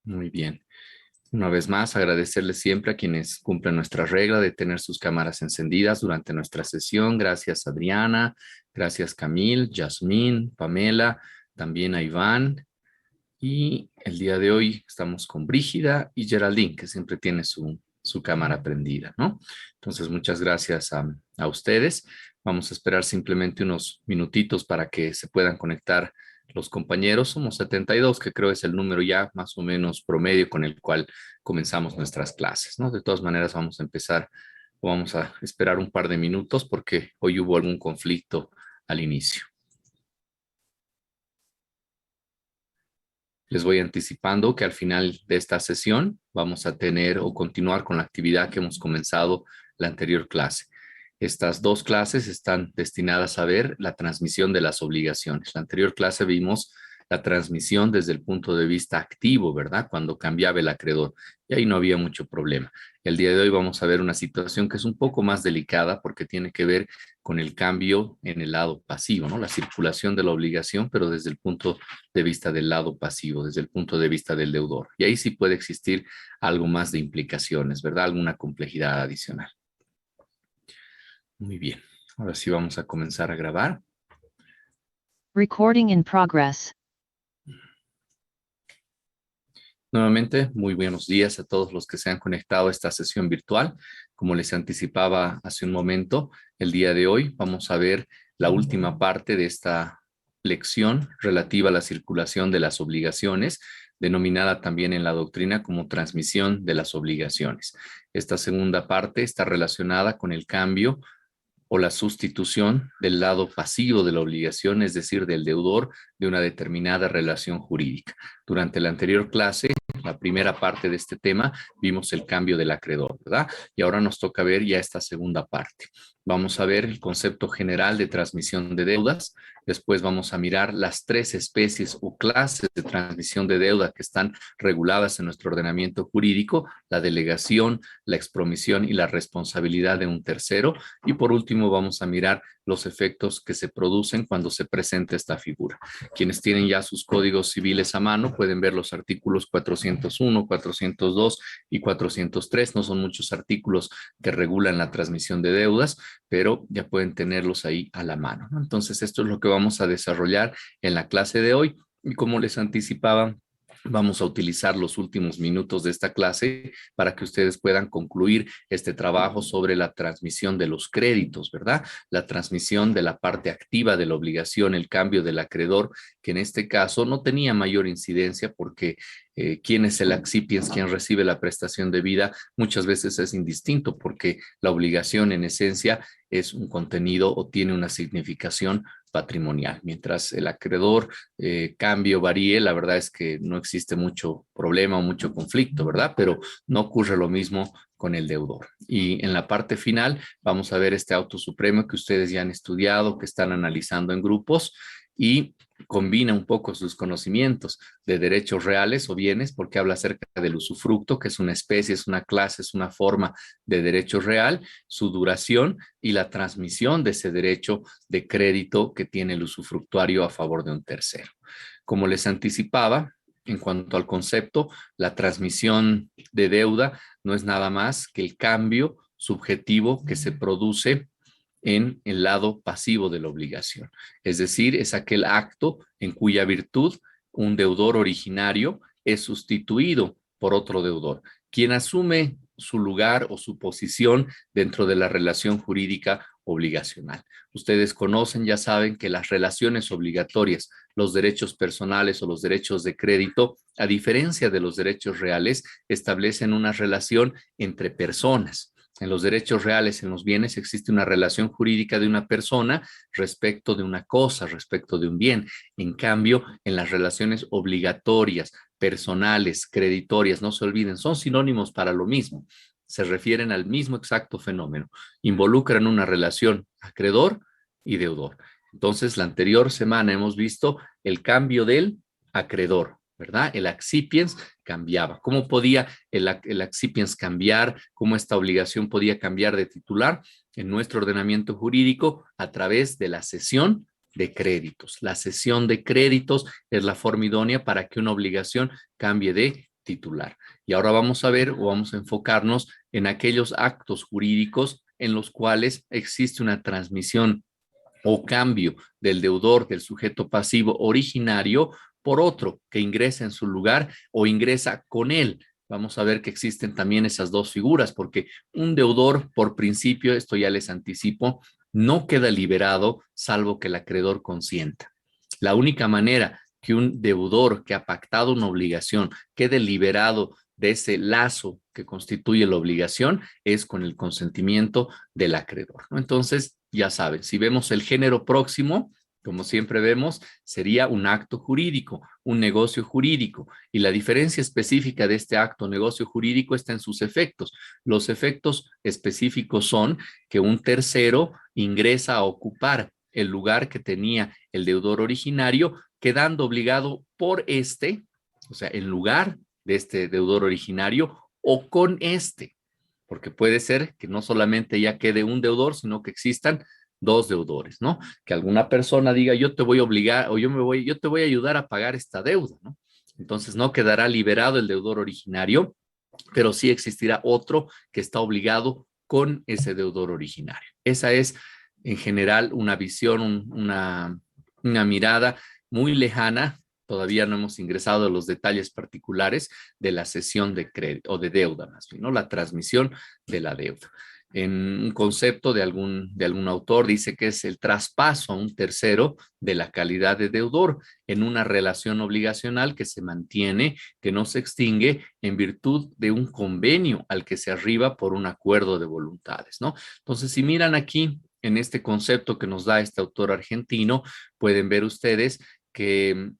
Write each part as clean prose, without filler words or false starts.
Muy bien. Una vez más, agradecerles siempre a quienes cumplen nuestra regla de tener sus cámaras encendidas durante nuestra sesión. Gracias, Adriana. Gracias, Camil, Yasmín, Pamela, también a Iván. Y el día de hoy estamos con Brígida y Geraldine, que siempre tiene su cámara prendida, ¿no? Entonces, muchas gracias a ustedes. Vamos a esperar simplemente unos minutitos para que se puedan conectar los compañeros. Somos 72, que creo es el número ya más o menos promedio con el cual comenzamos nuestras clases, ¿no? De todas maneras, vamos a empezar o vamos a esperar un par de minutos porque hoy hubo algún conflicto al inicio. Les voy anticipando que al final de esta sesión vamos a tener o continuar con la actividad que hemos comenzado la anterior clase. Estas dos clases están destinadas a ver la transmisión de las obligaciones. La anterior clase vimos la transmisión desde el punto de vista activo, ¿verdad? Cuando cambiaba el acreedor. Y ahí no había mucho problema. El día de hoy vamos a ver una situación que es un poco más delicada porque tiene que ver con el cambio en el lado pasivo, ¿no? La circulación de la obligación, pero desde el punto de vista del lado pasivo, desde el punto de vista del deudor. Y ahí sí puede existir algo más de implicaciones, ¿verdad? Alguna complejidad adicional. Muy bien. Ahora sí vamos a comenzar a grabar. Recording in progress. Nuevamente, muy buenos días a todos los que se han conectado a esta sesión virtual. Como les anticipaba hace un momento, el día de hoy vamos a ver la última parte de esta lección relativa a la circulación de las obligaciones, denominada también en la doctrina como transmisión de las obligaciones. Esta segunda parte está relacionada con el cambio o la sustitución del lado pasivo de la obligación, es decir, del deudor de una determinada relación jurídica. Durante la anterior clase, la primera parte de este tema, vimos el cambio del acreedor, ¿verdad? Y ahora nos toca ver ya esta segunda parte. Vamos a ver el concepto general de transmisión de deudas. Después vamos a mirar las tres especies o clases de transmisión de deuda que están reguladas en nuestro ordenamiento jurídico: la delegación, la expromisión y la responsabilidad de un tercero. Y por último vamos a mirar los efectos que se producen cuando se presenta esta figura. Quienes tienen ya sus códigos civiles a mano pueden ver los artículos 401, 402 y 403. No son muchos artículos que regulan la transmisión de deudas, pero ya pueden tenerlos ahí a la mano, ¿no? Entonces, esto es lo que vamos a desarrollar en la clase de hoy. Y como les anticipaba, vamos a utilizar los últimos minutos de esta clase para que ustedes puedan concluir este trabajo sobre la transmisión de los créditos, ¿verdad? La transmisión de la parte activa de la obligación, el cambio del acreedor, que en este caso no tenía mayor incidencia porque quién es el accipiens, quién recibe la prestación de vida, muchas veces es indistinto porque la obligación en esencia es un contenido o tiene una significación patrimonial. Mientras el acreedor cambie o varíe, la verdad es que no existe mucho problema o mucho conflicto, ¿verdad? Pero no ocurre lo mismo con el deudor. Y en la parte final vamos a ver este auto supremo que ustedes ya han estudiado, que están analizando en grupos, y combina un poco sus conocimientos de derechos reales o bienes, porque habla acerca del usufructo, que es una especie, es una clase, es una forma de derecho real, su duración y la transmisión de ese derecho de crédito que tiene el usufructuario a favor de un tercero. Como les anticipaba, en cuanto al concepto, la transmisión de deuda no es nada más que el cambio subjetivo que se produce en el lado pasivo de la obligación. Es decir, es aquel acto en cuya virtud un deudor originario es sustituido por otro deudor, quien asume su lugar o su posición dentro de la relación jurídica obligacional. Ustedes conocen, ya saben que las relaciones obligatorias, los derechos personales o los derechos de crédito, a diferencia de los derechos reales, establecen una relación entre personas. En los derechos reales, en los bienes, existe una relación jurídica de una persona respecto de una cosa, respecto de un bien. En cambio, en las relaciones obligatorias, personales, creditorias, no se olviden, son sinónimos para lo mismo. Se refieren al mismo exacto fenómeno. Involucran una relación acreedor y deudor. Entonces, la anterior semana hemos visto el cambio del acreedor, ¿verdad? El accipiens cambiaba. ¿Cómo podía el accipiens cambiar? ¿Cómo esta obligación podía cambiar de titular? En nuestro ordenamiento jurídico, a través de la cesión de créditos. La cesión de créditos es la forma idónea para que una obligación cambie de titular. Y ahora vamos a ver o vamos a enfocarnos en aquellos actos jurídicos en los cuales existe una transmisión o cambio del deudor, del sujeto pasivo originario, por otro que ingresa en su lugar o ingresa con él. Vamos a ver que existen también esas dos figuras, porque un deudor, por principio, esto ya les anticipo, no queda liberado salvo que el acreedor consienta. La única manera que un deudor que ha pactado una obligación quede liberado de ese lazo que constituye la obligación es con el consentimiento del acreedor, ¿no? Entonces, ya saben, si vemos el género próximo, como siempre vemos, sería un acto jurídico, un negocio jurídico. Y la diferencia específica de este acto negocio jurídico está en sus efectos. Los efectos específicos son que un tercero ingresa a ocupar el lugar que tenía el deudor originario, quedando obligado por este, o sea, en lugar de este deudor originario o con este, porque puede ser que no solamente ya quede un deudor, sino que existan dos deudores, ¿no? Que alguna persona diga, yo te voy a obligar o yo te voy a ayudar a pagar esta deuda, ¿no? Entonces no quedará liberado el deudor originario, pero sí existirá otro que está obligado con ese deudor originario. Esa es en general una visión, una mirada muy lejana. Todavía no hemos ingresado a los detalles particulares de la cesión de crédito o de deuda, más bien, ¿no? La transmisión de la deuda. En un concepto de algún autor dice que es el traspaso a un tercero de la calidad de deudor en una relación obligacional que se mantiene, que no se extingue en virtud de un convenio al que se arriba por un acuerdo de voluntades, ¿no? Entonces, si miran aquí en este concepto que nos da este autor argentino, pueden ver ustedes que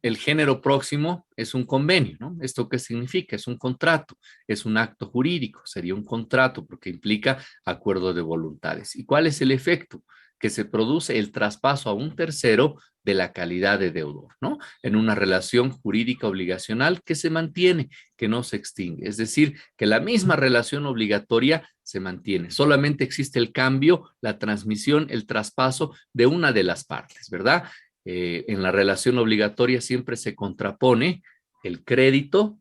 el género próximo es un convenio, ¿no? ¿Esto qué significa? Es un contrato, es un acto jurídico, sería un contrato porque implica acuerdo de voluntades. ¿Y cuál es el efecto? Que se produce el traspaso a un tercero de la calidad de deudor, ¿no? En una relación jurídica obligacional que se mantiene, que no se extingue. Es decir, que la misma relación obligatoria se mantiene. Solamente existe el cambio, la transmisión, el traspaso de una de las partes, ¿verdad? En la relación obligatoria siempre se contrapone el crédito,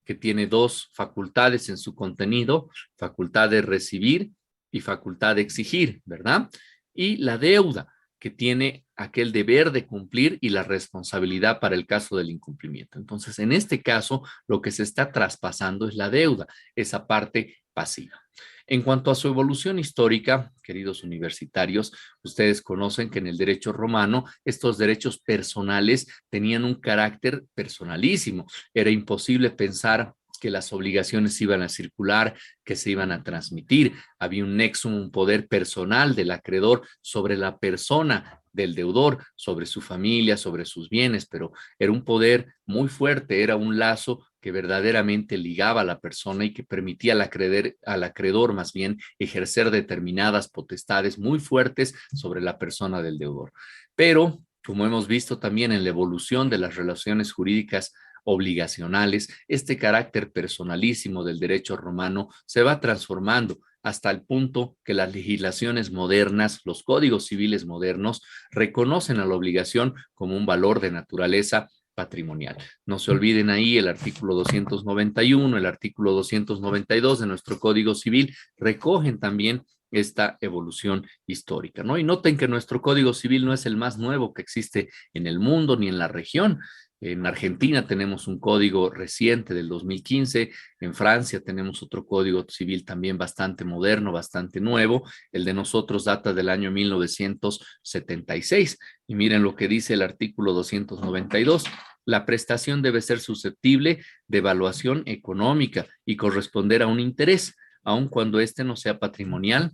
que tiene dos facultades en su contenido, facultad de recibir y facultad de exigir, ¿verdad? Y la deuda, que tiene aquel deber de cumplir y la responsabilidad para el caso del incumplimiento. Entonces, en este caso, lo que se está traspasando es la deuda, esa parte pasiva. En cuanto a su evolución histórica, queridos universitarios, ustedes conocen que en el derecho romano estos derechos personales tenían un carácter personalísimo. Era imposible pensar que las obligaciones iban a circular, que se iban a transmitir. Había un nexo, un poder personal del acreedor sobre la persona del deudor, sobre su familia, sobre sus bienes, pero era un poder muy fuerte, era un lazo que verdaderamente ligaba a la persona y que permitía al acreedor más bien ejercer determinadas potestades muy fuertes sobre la persona del deudor. Pero, como hemos visto también en la evolución de las relaciones jurídicas obligacionales, este carácter personalísimo del derecho romano se va transformando hasta el punto que las legislaciones modernas, los códigos civiles modernos, reconocen a la obligación como un valor de naturaleza patrimonial. No se olviden ahí el artículo 291, el artículo 292 de nuestro Código Civil recogen también esta evolución histórica, ¿no? Y noten que nuestro Código Civil no es el más nuevo que existe en el mundo ni en la región. En Argentina tenemos un código reciente del 2015, en Francia tenemos otro código civil también bastante moderno, bastante nuevo, el de nosotros data del año 1976. Y miren lo que dice el artículo 292. La prestación debe ser susceptible de evaluación económica y corresponder a un interés, aun cuando éste no sea patrimonial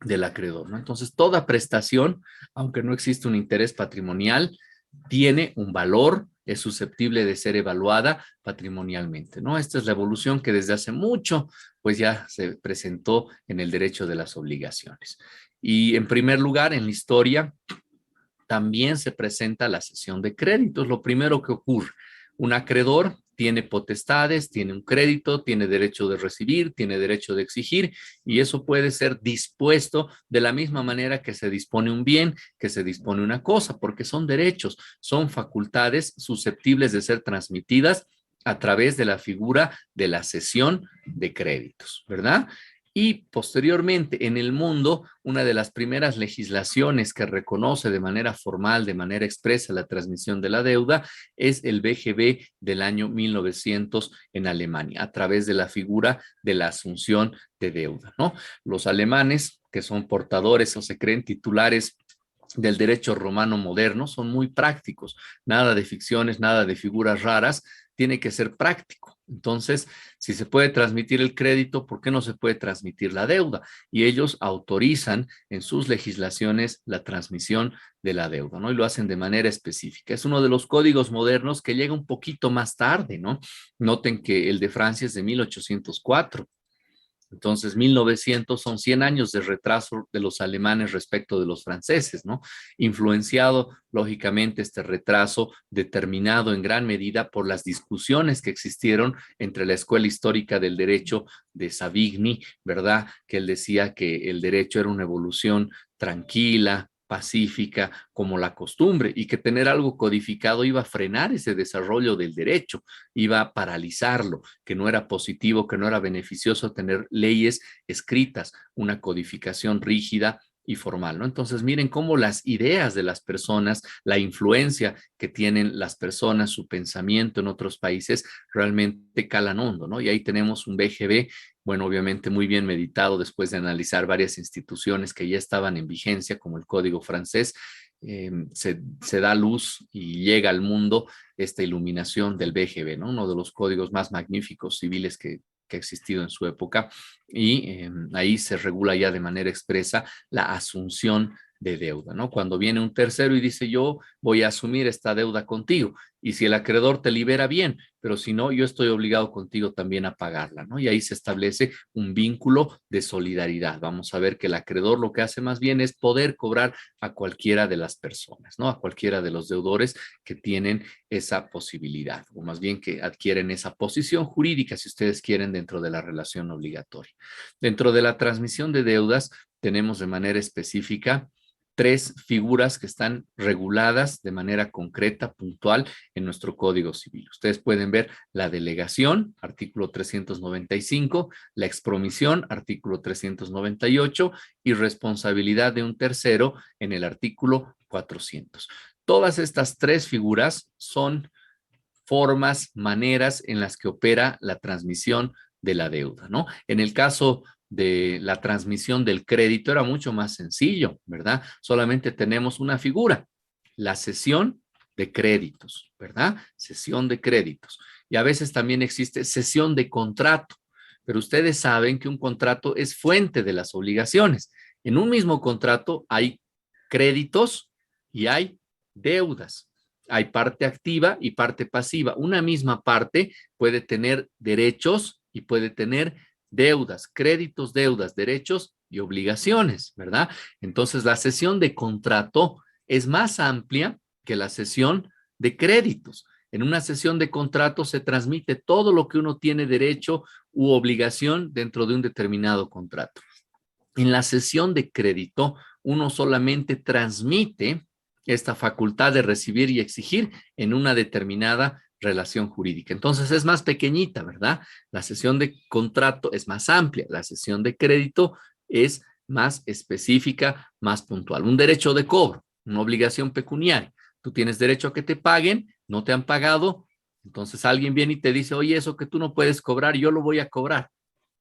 del acreedor, ¿no? Entonces, toda prestación, aunque no existe un interés patrimonial, tiene un valor, es susceptible de ser evaluada patrimonialmente, ¿no? Esta es la evolución que desde hace mucho, pues ya se presentó en el derecho de las obligaciones. Y en primer lugar, en la historia, también se presenta la cesión de créditos. Lo primero que ocurre, un acreedor tiene potestades, tiene un crédito, tiene derecho de recibir, tiene derecho de exigir, y eso puede ser dispuesto de la misma manera que se dispone un bien, que se dispone una cosa, porque son derechos, son facultades susceptibles de ser transmitidas a través de la figura de la cesión de créditos, ¿verdad? Y posteriormente en el mundo, una de las primeras legislaciones que reconoce de manera formal, de manera expresa la transmisión de la deuda es el BGB del año 1900 en Alemania, a través de la figura de la asunción de deuda, ¿no? Los alemanes, que son portadores o se creen titulares del derecho romano moderno, son muy prácticos, nada de ficciones, nada de figuras raras, tiene que ser práctico. Entonces, si se puede transmitir el crédito, ¿por qué no se puede transmitir la deuda? Y ellos autorizan en sus legislaciones la transmisión de la deuda, ¿no? Y lo hacen de manera específica. Es uno de los códigos modernos que llega un poquito más tarde, ¿no? Noten que el de Francia es de 1804. Entonces, 1900 son 100 años de retraso de los alemanes respecto de los franceses, ¿no? Influenciado, lógicamente, este retraso determinado en gran medida por las discusiones que existieron entre la Escuela Histórica del Derecho de Savigny, ¿verdad? Que él decía que el derecho era una evolución tranquila, pacífica, como la costumbre, y que tener algo codificado iba a frenar ese desarrollo del derecho, iba a paralizarlo, que no era positivo, que no era beneficioso tener leyes escritas, una codificación rígida y formal, ¿no? Entonces, miren cómo las ideas de las personas, la influencia que tienen las personas, su pensamiento en otros países, realmente calan hondo, ¿no? Y ahí tenemos un BGB, bueno, obviamente muy bien meditado después de analizar varias instituciones que ya estaban en vigencia, como el Código francés, se da luz y llega al mundo esta iluminación del BGB, ¿no? Uno de los códigos más magníficos civiles que ha existido en su época, y ahí se regula ya de manera expresa la asunción de deuda, ¿no? Cuando viene un tercero y dice yo voy a asumir esta deuda contigo, y si el acreedor te libera bien, pero si no, yo estoy obligado contigo también a pagarla, ¿no? Y ahí se establece un vínculo de solidaridad. Vamos a ver que el acreedor lo que hace más bien es poder cobrar a cualquiera de las personas, ¿no? A cualquiera de los deudores que tienen esa posibilidad, o más bien que adquieren esa posición jurídica, si ustedes quieren, dentro de la relación obligatoria. Dentro de la transmisión de deudas, tenemos de manera específica tres figuras que están reguladas de manera concreta, puntual, en nuestro Código Civil. Ustedes pueden ver la delegación, artículo 395, la expromisión, artículo 398, y responsabilidad de un tercero en el artículo 400. Todas estas tres figuras son formas, maneras en las que opera la transmisión de la deuda, ¿no? En el caso de la transmisión del crédito era mucho más sencillo, ¿verdad? Solamente tenemos una figura, la cesión de créditos, ¿verdad? Cesión de créditos. Y a veces también existe cesión de contrato, pero ustedes saben que un contrato es fuente de las obligaciones. En un mismo contrato hay créditos y hay deudas. Hay parte activa y parte pasiva. Una misma parte puede tener derechos y puede tener deudas, créditos, deudas, derechos y obligaciones, ¿verdad? Entonces, la cesión de contrato es más amplia que la cesión de créditos. En una cesión de contrato se transmite todo lo que uno tiene derecho u obligación dentro de un determinado contrato. En la cesión de crédito, uno solamente transmite esta facultad de recibir y exigir en una determinada relación jurídica. Entonces es más pequeñita, ¿verdad? La cesión de contrato es más amplia, la cesión de crédito es más específica, más puntual. Un derecho de cobro, una obligación pecuniaria. Tú tienes derecho a que te paguen, no te han pagado, entonces alguien viene y te dice, oye, eso que tú no puedes cobrar, yo lo voy a cobrar,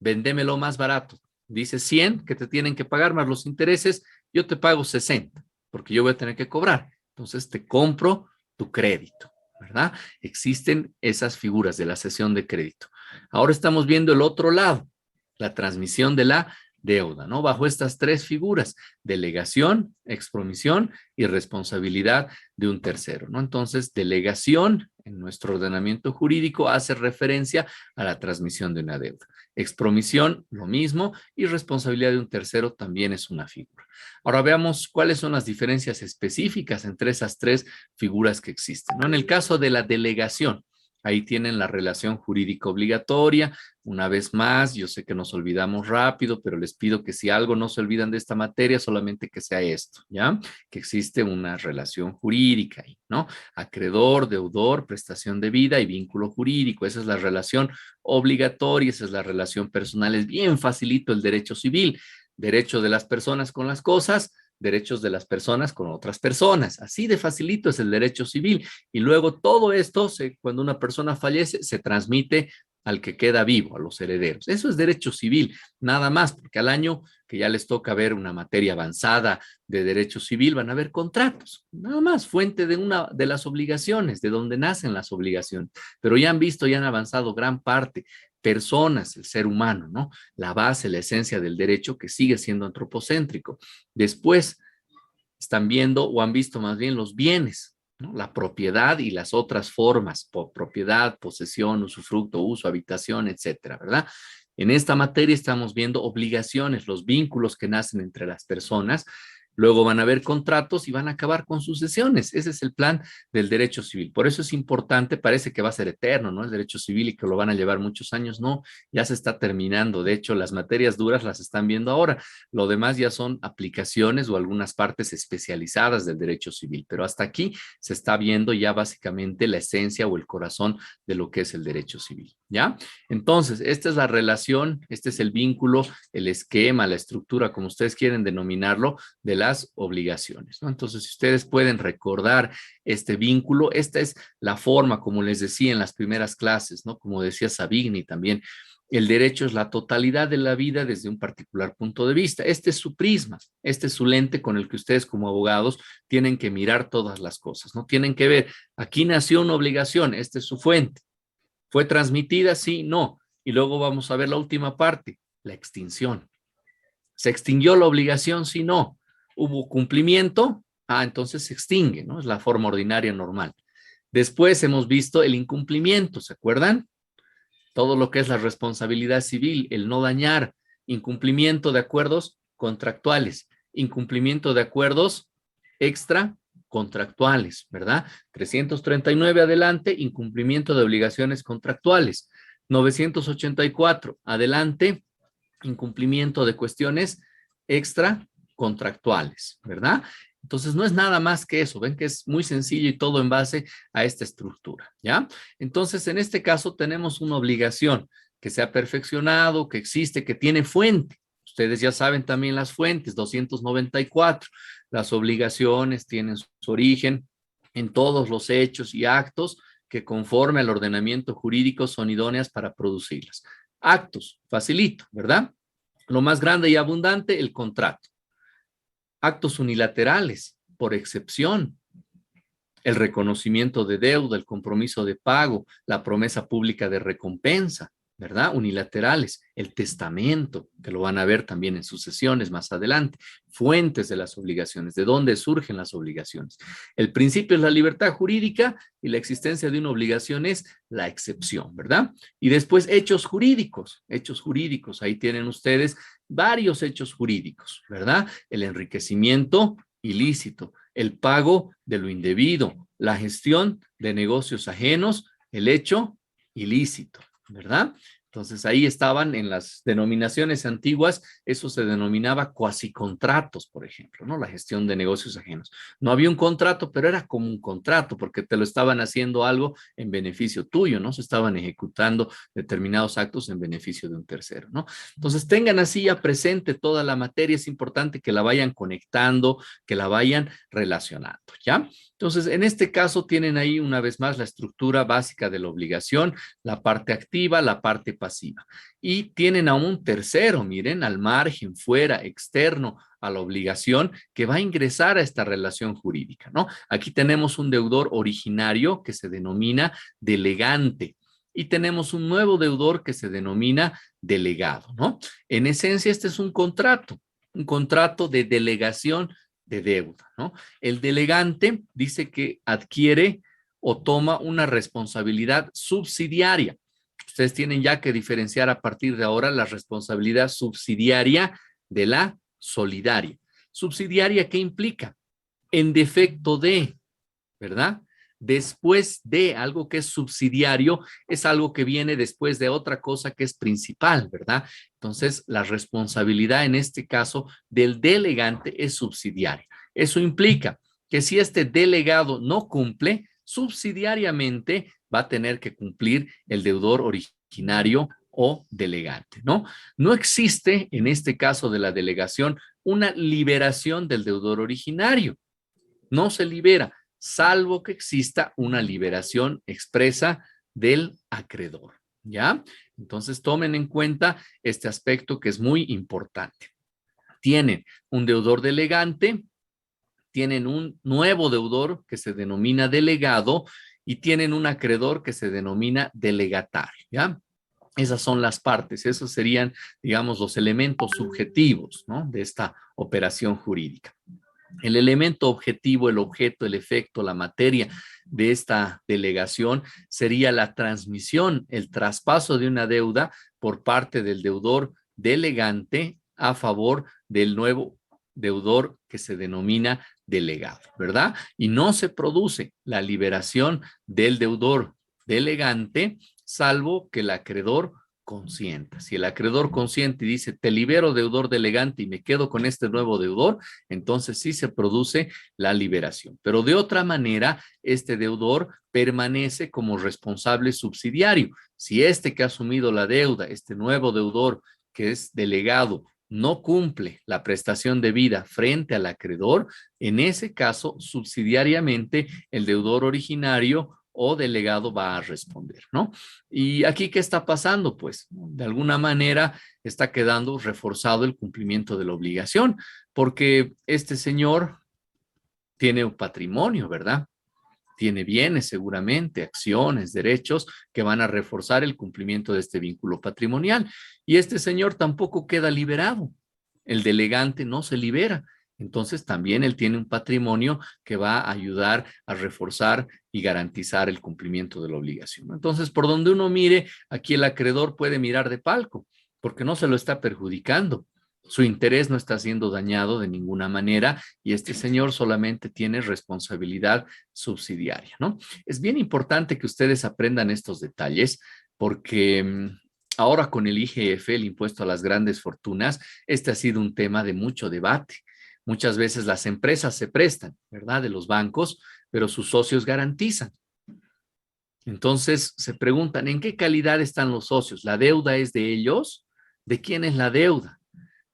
vendémelo más barato. Dice 100 que te tienen que pagar más los intereses, yo te pago 60 porque yo voy a tener que cobrar. Entonces te compro tu crédito, ¿verdad? Existen esas figuras de la cesión de crédito. Ahora estamos viendo el otro lado, la transmisión de la deuda, ¿no? Bajo estas tres figuras, delegación, expromisión y responsabilidad de un tercero, ¿no? Entonces, delegación en nuestro ordenamiento jurídico hace referencia a la transmisión de una deuda. Expromisión, lo mismo, y responsabilidad de un tercero también es una figura. Ahora veamos cuáles son las diferencias específicas entre esas tres figuras que existen, ¿no? En el caso de la delegación, Ahí tienen la relación jurídica obligatoria. Una vez más, yo sé que nos olvidamos rápido, pero les pido que si algo no se olvidan de esta materia, solamente que sea esto, ¿ya? Que existe una relación jurídica ahí, ¿no? Acreedor, deudor, prestación debida y vínculo jurídico. Esa es la relación obligatoria, esa es la relación personal. Es bien facilito el derecho civil. Derecho de las personas con las cosas, derechos de las personas con otras personas. Así de facilito es el derecho civil. Y luego todo esto, cuando una persona fallece, se transmite al que queda vivo, a los herederos. Eso es derecho civil, nada más, porque al año que ya les toca ver una materia avanzada de derecho civil, van a ver contratos, nada más, fuente de una de las obligaciones, de donde nacen las obligaciones. Pero ya han visto, ya han avanzado gran parte. Personas, el ser humano, ¿no? La base, la esencia del derecho que sigue siendo antropocéntrico. Después están viendo o han visto más bien los bienes, ¿no? La propiedad y las otras formas, propiedad, posesión, usufructo, uso, habitación, etcétera, ¿verdad? En esta materia estamos viendo obligaciones, los vínculos que nacen entre las personas. Luego van a haber contratos y van a acabar con sucesiones. Ese es el plan del derecho civil. Por eso es importante, parece que va a ser eterno, ¿no? El derecho civil y que lo van a llevar muchos años. No, ya se está terminando. De hecho, las materias duras las están viendo ahora. Lo demás ya son aplicaciones o algunas partes especializadas del derecho civil. Pero hasta aquí se está viendo ya básicamente la esencia o el corazón de lo que es el derecho civil, ¿ya? Entonces, esta es la relación, este es el vínculo, el esquema, la estructura, como ustedes quieren denominarlo, de las obligaciones, ¿no? Entonces, si ustedes pueden recordar este vínculo, esta es la forma, como les decía en las primeras clases, ¿no? Como decía Savigny también, el derecho es la totalidad de la vida desde un particular punto de vista. Este es su prisma, este es su lente con el que ustedes como abogados tienen que mirar todas las cosas, ¿no? Tienen que ver, aquí nació una obligación, esta es su fuente. ¿Fue transmitida? Sí, no. Y luego vamos a ver la última parte, la extinción. ¿Se extinguió la obligación? Sí, no. ¿Hubo cumplimiento? Ah, entonces se extingue, ¿no? Es la forma ordinaria normal. Después hemos visto el incumplimiento, ¿se acuerdan? Todo lo que es la responsabilidad civil, el no dañar, incumplimiento de acuerdos contractuales, incumplimiento de acuerdos extracontractuales, ¿verdad? 339 adelante, incumplimiento de obligaciones contractuales. 984 adelante, incumplimiento de cuestiones extracontractuales, ¿verdad? Entonces, no es nada más que eso. Ven que es muy sencillo y todo en base a esta estructura, ¿ya? Entonces, en este caso tenemos una obligación que se ha perfeccionado, que existe, que tiene fuente. Ustedes ya saben también las fuentes, 294. Las obligaciones tienen su origen en todos los hechos y actos que conforme al ordenamiento jurídico son idóneas para producirlas. Actos, facilito, ¿verdad? Lo más grande y abundante, el contrato. Actos unilaterales, por excepción, el reconocimiento de deuda, el compromiso de pago, la promesa pública de recompensa, ¿verdad? Unilaterales, el testamento, que lo van a ver también en sucesiones más adelante, fuentes de las obligaciones, de dónde surgen las obligaciones. El principio es la libertad jurídica y la existencia de una obligación es la excepción, ¿verdad? Y después hechos jurídicos, ahí tienen ustedes varios hechos jurídicos, ¿verdad? El enriquecimiento ilícito, el pago de lo indebido, la gestión de negocios ajenos, el hecho ilícito, ¿verdad? Entonces ahí estaban en las denominaciones antiguas, eso se denominaba cuasicontratos, por ejemplo, ¿no? La gestión de negocios ajenos. No había un contrato, pero era como un contrato, porque te lo estaban haciendo algo en beneficio tuyo, ¿no? Se estaban ejecutando determinados actos en beneficio de un tercero, ¿no? Entonces tengan así ya presente toda la materia, es importante que la vayan conectando, que la vayan relacionando, ¿ya? Entonces, en este caso tienen ahí una vez más la estructura básica de la obligación, la parte activa, la parte pasiva. Y tienen a un tercero, miren, al margen, fuera, externo a la obligación, que va a ingresar a esta relación jurídica, ¿no? Aquí tenemos un deudor originario que se denomina delegante y tenemos un nuevo deudor que se denomina delegado, ¿no? En esencia, este es un contrato de delegación de deuda, ¿no? El delegante dice que adquiere o toma una responsabilidad subsidiaria. Ustedes tienen ya que diferenciar a partir de ahora la responsabilidad subsidiaria de la solidaria. ¿Subsidiaria qué implica? En defecto de, ¿verdad? después de algo que es subsidiario, es algo que viene después de otra cosa que es principal, ¿verdad? Entonces, la responsabilidad en este caso del delegante es subsidiaria. Eso implica que si este delegado no cumple, subsidiariamente va a tener que cumplir el deudor originario o delegante, ¿no? No existe en este caso de la delegación una liberación del deudor originario. No se libera, salvo que exista una liberación expresa del acreedor, ¿ya? Entonces tomen en cuenta este aspecto que es muy importante. Tienen un deudor delegante, tienen un nuevo deudor que se denomina delegado y tienen un acreedor que se denomina delegatario, ¿ya? Esas son las partes, esos serían, digamos, los elementos subjetivos, ¿no? De esta operación jurídica. El elemento objetivo, el objeto, el efecto, la materia de esta delegación sería la transmisión, el traspaso de una deuda por parte del deudor delegante a favor del nuevo deudor que se denomina delegado, ¿verdad? Y no se produce la liberación del deudor delegante, salvo que el acreedor consienta. Si el acreedor consiente y dice, te libero deudor delegante y me quedo con este nuevo deudor, entonces sí se produce la liberación. Pero de otra manera, este deudor permanece como responsable subsidiario. Si este que ha asumido la deuda, este nuevo deudor que es delegado, no cumple la prestación debida frente al acreedor, en ese caso, subsidiariamente, el deudor originario o delegado va a responder, ¿no? ¿Y aquí qué está pasando? Pues de alguna manera está quedando reforzado el cumplimiento de la obligación, porque este señor tiene un patrimonio, ¿verdad? Tiene bienes seguramente, acciones, derechos que van a reforzar el cumplimiento de este vínculo patrimonial. Y este señor tampoco queda liberado. El delegante no se libera. Entonces también él tiene un patrimonio que va a ayudar a reforzar y garantizar el cumplimiento de la obligación. Entonces, por donde uno mire, aquí el acreedor puede mirar de palco, porque no se lo está perjudicando. Su interés no está siendo dañado de ninguna manera y este señor solamente tiene responsabilidad subsidiaria, ¿no? Es bien importante que ustedes aprendan estos detalles porque ahora con el IGF, el impuesto a las grandes fortunas, este ha sido un tema de mucho debate. Muchas veces las empresas se prestan, ¿verdad? De los bancos, pero sus socios garantizan. Entonces se preguntan, ¿en qué calidad están los socios? ¿La deuda es de ellos? ¿De quién es la deuda?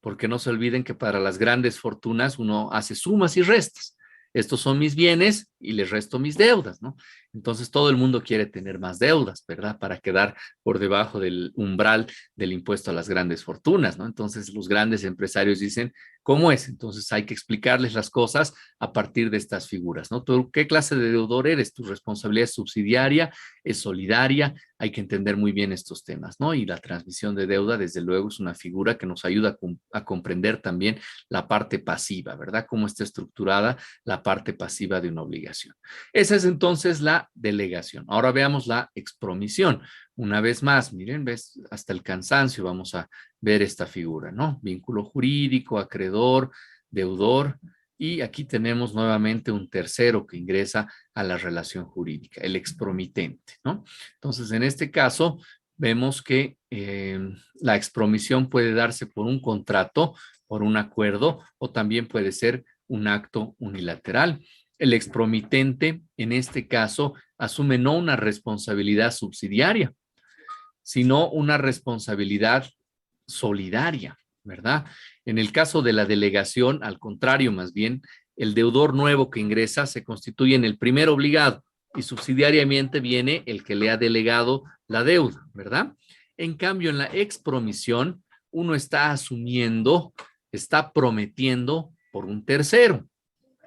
Porque no se olviden que para las grandes fortunas uno hace sumas y restas. Estos son mis bienes y les resto mis deudas, ¿no? Entonces todo el mundo quiere tener más deudas, ¿verdad? Para quedar por debajo del umbral del impuesto a las grandes fortunas, ¿no? Entonces los grandes empresarios dicen, ¿cómo es? Entonces hay que explicarles las cosas a partir de estas figuras, ¿no? ¿Tú qué clase de deudor eres? ¿Tu responsabilidad es subsidiaria? ¿Es solidaria? Hay que entender muy bien estos temas, ¿no? Y la transmisión de deuda, desde luego, es una figura que nos ayuda a comprender también la parte pasiva, ¿verdad? Cómo está estructurada la parte pasiva de una obligación. Esa es entonces la delegación. Ahora veamos la expromisión. Una vez más, miren, ves, hasta el cansancio vamos a ver esta figura, ¿no? Vínculo jurídico, acreedor, deudor, y aquí tenemos nuevamente un tercero que ingresa a la relación jurídica, el expromitente, ¿no? Entonces, en este caso, vemos que la expromisión puede darse por un contrato, por un acuerdo, o también puede ser un acto unilateral. El expromitente, en este caso, asume no una responsabilidad subsidiaria, sino una responsabilidad solidaria, ¿verdad? En el caso de la delegación, al contrario, más bien, el deudor nuevo que ingresa se constituye en el primer obligado y subsidiariamente viene el que le ha delegado la deuda, ¿verdad? En cambio, en la expromisión, uno está asumiendo, está prometiendo por un tercero.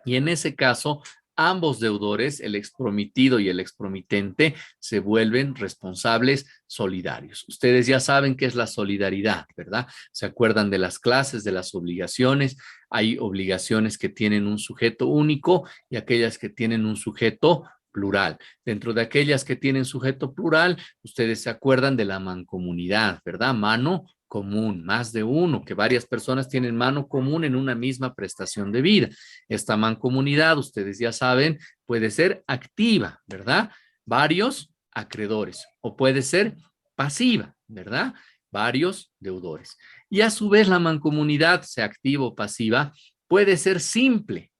Y en ese caso, ambos deudores, el exprometido y el expromitente, se vuelven responsables solidarios. Ustedes ya saben qué es la solidaridad, ¿verdad? Se acuerdan de las clases, de las obligaciones. Hay obligaciones que tienen un sujeto único y aquellas que tienen un sujeto plural. Dentro de aquellas que tienen sujeto plural, ustedes se acuerdan de la mancomunidad, ¿verdad? Mano común, más de uno, que varias personas tienen mano común en una misma prestación de vida. Esta mancomunidad, ustedes ya saben, puede ser activa, ¿verdad? Varios acreedores, o puede ser pasiva, ¿verdad? Varios deudores. Y a su vez la mancomunidad, sea activa o pasiva, puede ser simple,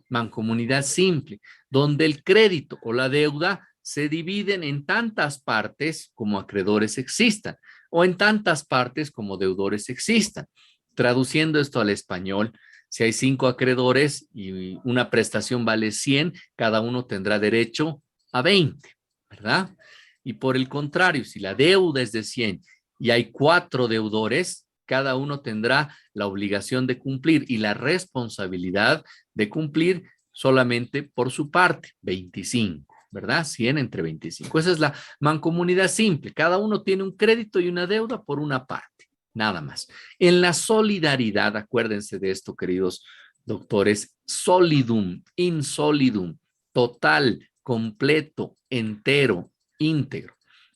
mancomunidad simple, donde el crédito o la deuda se dividen en tantas partes como acreedores existan o en tantas partes como deudores existan. Traduciendo esto al español, si hay 5 acreedores y una prestación vale 100, cada uno tendrá derecho a 20, ¿verdad? Y por el contrario, si la deuda es de 100 y hay 4 deudores, cada uno tendrá la obligación de cumplir y la responsabilidad de cumplir solamente por su parte, 25, ¿verdad? 100 entre 25. Esa es la mancomunidad simple. Cada uno tiene un crédito y una deuda por una parte, nada más. En la solidaridad, acuérdense de esto, queridos doctores, solidum, insolidum, total, completo, entero, íntegro.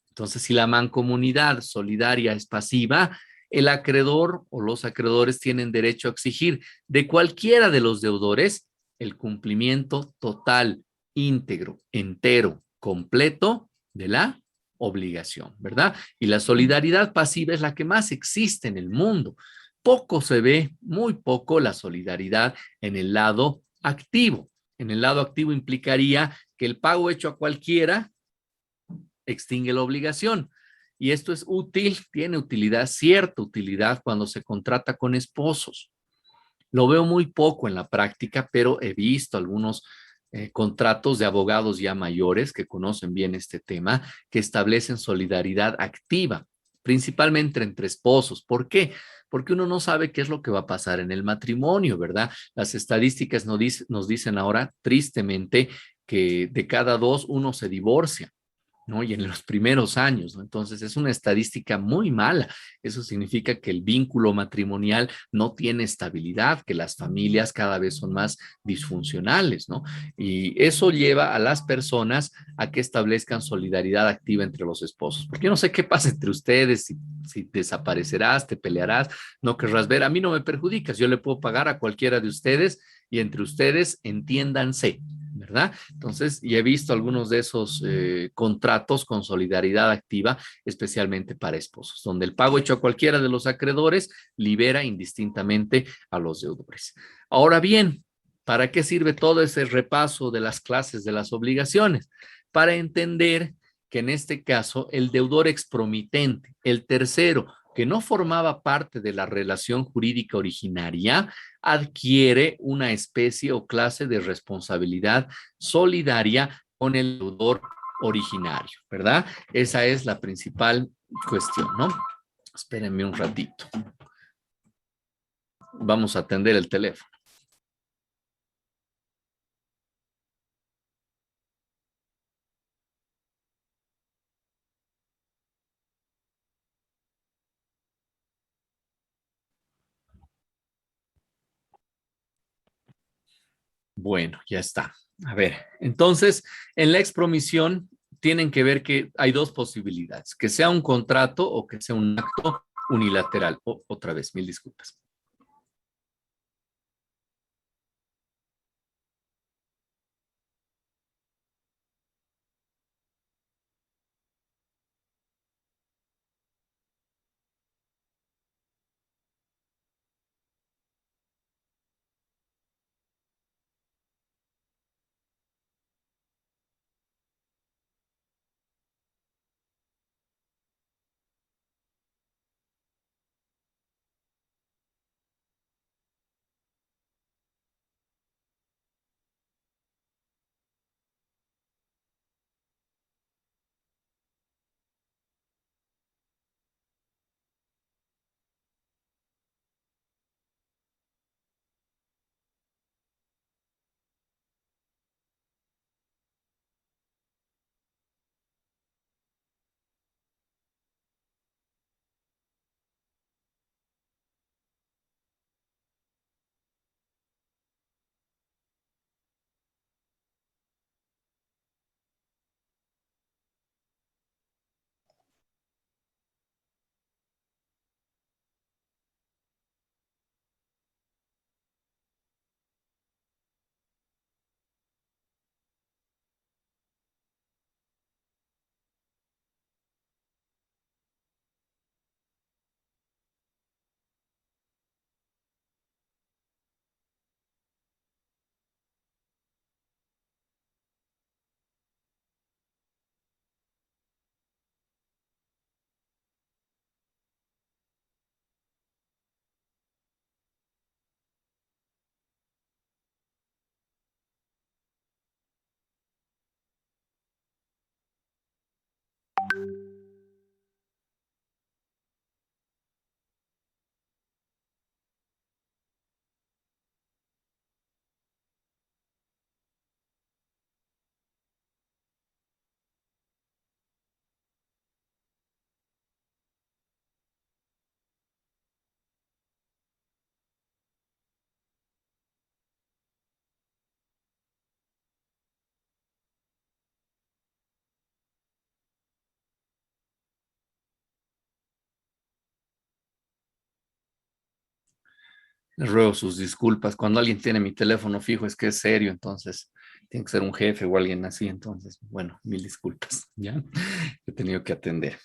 Entonces, si la mancomunidad solidaria es pasiva, el acreedor o los acreedores tienen derecho a exigir de cualquiera de los deudores el cumplimiento total, íntegro, entero, completo de la obligación, ¿verdad? Y la solidaridad pasiva es la que más existe en el mundo. Poco se ve, muy poco la solidaridad en el lado activo. En el lado activo implicaría que el pago hecho a cualquiera extingue la obligación. Y esto es útil, tiene utilidad, cierta utilidad cuando se contrata con esposos. Lo veo muy poco en la práctica, pero he visto algunos contratos de abogados ya mayores que conocen bien este tema, que establecen solidaridad activa, principalmente entre esposos. ¿Por qué? Porque uno no sabe qué es lo que va a pasar en el matrimonio, ¿verdad? Las estadísticas nos dicen ahora, tristemente, que de cada dos, uno se divorcia. ¿No? Y en los primeros años, ¿no? Entonces es una estadística muy mala. Eso significa que el vínculo matrimonial no tiene estabilidad, que las familias cada vez son más disfuncionales, ¿no? Y eso lleva a las personas a que establezcan solidaridad activa entre los esposos. Porque yo no sé qué pasa entre ustedes, si desaparecerás, te pelearás, no querrás ver, a mí no me perjudicas, yo le puedo pagar a cualquiera de ustedes y entre ustedes entiéndanse, ¿verdad? Entonces, y he visto algunos de esos contratos con solidaridad activa, especialmente para esposos, donde el pago hecho a cualquiera de los acreedores libera indistintamente a los deudores. Ahora bien, ¿para qué sirve todo ese repaso de las clases de las obligaciones? Para entender que en este caso el deudor expromitente, el tercero, que no formaba parte de la relación jurídica originaria, adquiere una especie o clase de responsabilidad solidaria con el deudor originario, ¿verdad? Esa es la principal cuestión, ¿no? Espérenme un ratito. Vamos a atender el teléfono. Bueno, ya está. A ver, entonces, en la expromisión tienen que ver que hay dos posibilidades, que sea un contrato o que sea un acto unilateral. Otra vez, mil disculpas. Les ruego sus disculpas. Cuando alguien tiene mi teléfono fijo es que es serio, entonces tiene que ser un jefe o alguien así. Entonces, bueno, mil disculpas, ¿ya? He tenido que atender.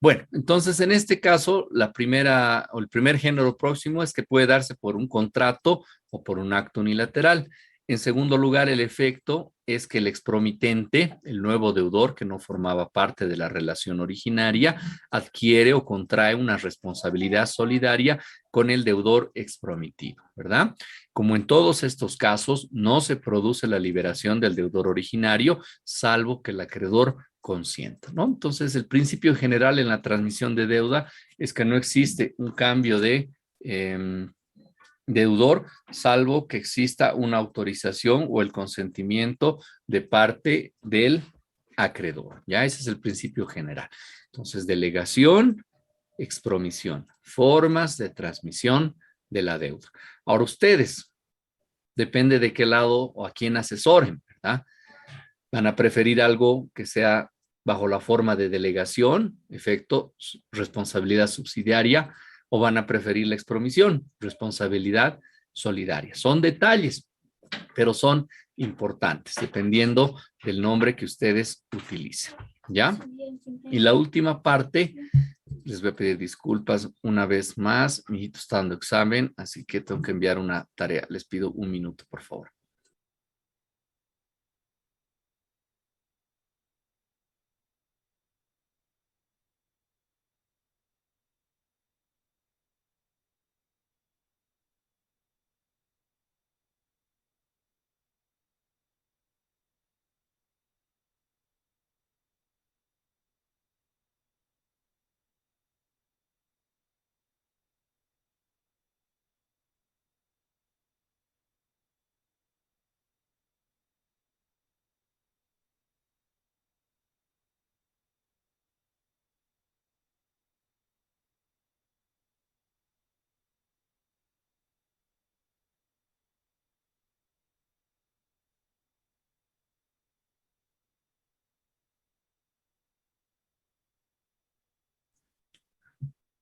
Bueno, entonces en este caso, la primera o el primer género próximo es que puede darse por un contrato o por un acto unilateral. En segundo lugar, el efecto es que el expromitente, el nuevo deudor que no formaba parte de la relación originaria, adquiere o contrae una responsabilidad solidaria con el deudor expromitido, ¿verdad? Como en todos estos casos, no se produce la liberación del deudor originario, salvo que el acreedor consienta, ¿no? Entonces, el principio general en la transmisión de deuda es que no existe un cambio de deudor, salvo que exista una autorización o el consentimiento de parte del acreedor. Ya ese es el principio general. Entonces, delegación, expromisión, formas de transmisión de la deuda. Ahora, ustedes, depende de qué lado o a quién asesoren, ¿verdad? Van a preferir algo que sea bajo la forma de delegación, efecto, responsabilidad subsidiaria, o van a preferir la expromisión, responsabilidad solidaria. Son detalles, pero son importantes, dependiendo del nombre que ustedes utilicen. ¿Ya? Y la última parte, les voy a pedir disculpas una vez más. Mi hijito está dando examen, así que tengo que enviar una tarea. Les pido un minuto, por favor.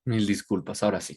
Mil disculpas, ahora sí.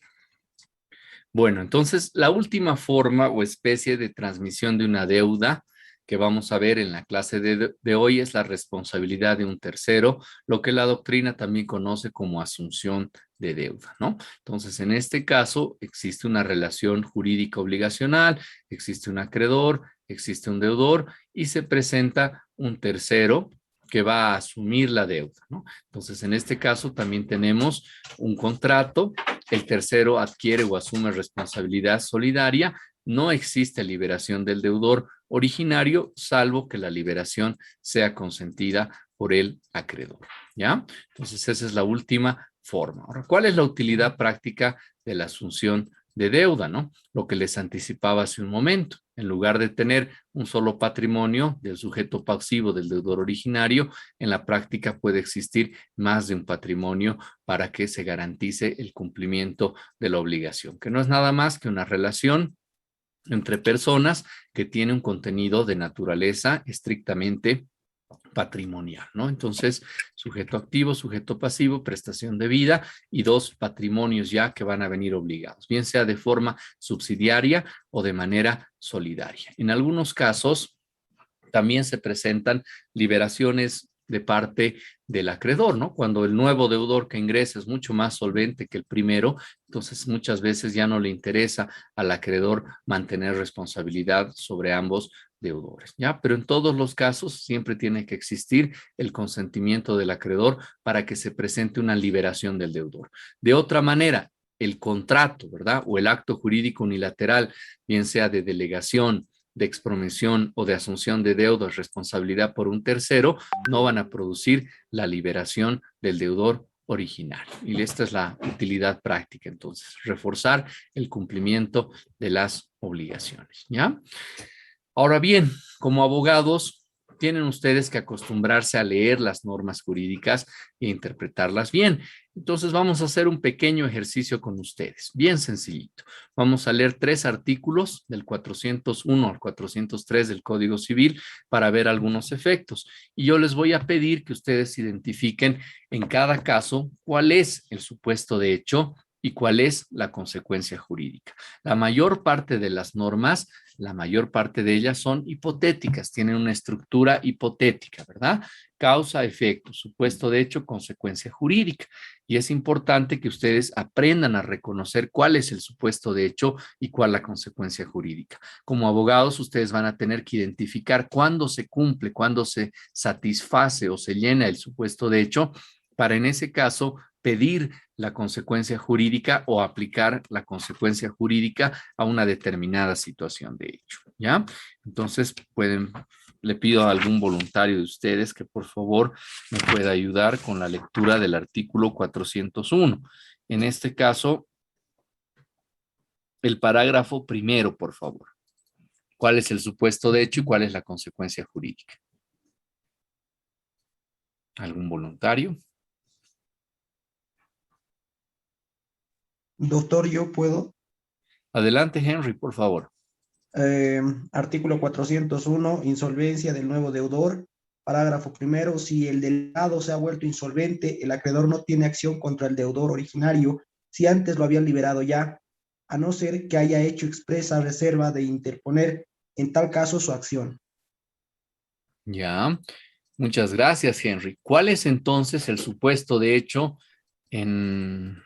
Bueno, entonces la última forma o especie de transmisión de una deuda que vamos a ver en la clase de hoy es la responsabilidad de un tercero, lo que la doctrina también conoce como asunción de deuda, ¿no? Entonces, en este caso existe una relación jurídica obligacional, existe un acreedor, existe un deudor y se presenta un tercero que va a asumir la deuda, ¿no? Entonces, en este caso también tenemos un contrato, el tercero adquiere o asume responsabilidad solidaria, no existe liberación del deudor originario, salvo que la liberación sea consentida por el acreedor, ¿ya? Entonces, esa es la última forma. Ahora, ¿cuál es la utilidad práctica de la asunción de deuda, no? Lo que les anticipaba hace un momento. En lugar de tener un solo patrimonio del sujeto pasivo del deudor originario, en la práctica puede existir más de un patrimonio para que se garantice el cumplimiento de la obligación, que no es nada más que una relación entre personas que tiene un contenido de naturaleza estrictamente patrimonial, ¿no? Entonces, sujeto activo, sujeto pasivo, prestación de vida y dos patrimonios ya que van a venir obligados, bien sea de forma subsidiaria o de manera solidaria. En algunos casos, también se presentan liberaciones de parte del acreedor, ¿no? Cuando el nuevo deudor que ingresa es mucho más solvente que el primero, entonces muchas veces ya no le interesa al acreedor mantener responsabilidad sobre ambos deudores, ¿ya? Pero en todos los casos siempre tiene que existir el consentimiento del acreedor para que se presente una liberación del deudor. De otra manera, el contrato, ¿verdad? O el acto jurídico unilateral, bien sea de delegación, de expromisión o de asunción de deudas, responsabilidad por un tercero, no van a producir la liberación del deudor originario. Y esta es la utilidad práctica, entonces, reforzar el cumplimiento de las obligaciones, ¿ya? Ahora bien, como abogados, tienen ustedes que acostumbrarse a leer las normas jurídicas e interpretarlas bien. Entonces vamos a hacer un pequeño ejercicio con ustedes, bien sencillito. Vamos a leer 3 artículos del 401 al 403 del Código Civil para ver algunos efectos. Y yo les voy a pedir que ustedes identifiquen en cada caso cuál es el supuesto de hecho y cuál es la consecuencia jurídica. La mayor parte de las normas, la mayor parte de ellas son hipotéticas, tienen una estructura hipotética, ¿verdad? Causa, efecto, supuesto de hecho, consecuencia jurídica. Y es importante que ustedes aprendan a reconocer cuál es el supuesto de hecho y cuál la consecuencia jurídica. Como abogados, ustedes van a tener que identificar cuándo se cumple, cuándo se satisface o se llena el supuesto de hecho, para en ese caso pedir la consecuencia jurídica o aplicar la consecuencia jurídica a una determinada situación de hecho, ¿ya? Entonces, le pido a algún voluntario de ustedes que por favor me pueda ayudar con la lectura del artículo 401. En este caso, el parágrafo primero, por favor. ¿Cuál es el supuesto de hecho y cuál es la consecuencia jurídica? ¿Algún voluntario? Doctor, yo puedo. Adelante, Henry, por favor. Eh, Artículo 401, insolvencia del nuevo deudor. Parágrafo primero, si el delegado se ha vuelto insolvente, el acreedor no tiene acción contra el deudor originario si antes lo habían liberado ya, a no ser que haya hecho expresa reserva de interponer en tal caso su acción. Ya, muchas gracias, Henry. ¿Cuál es entonces el supuesto de hecho en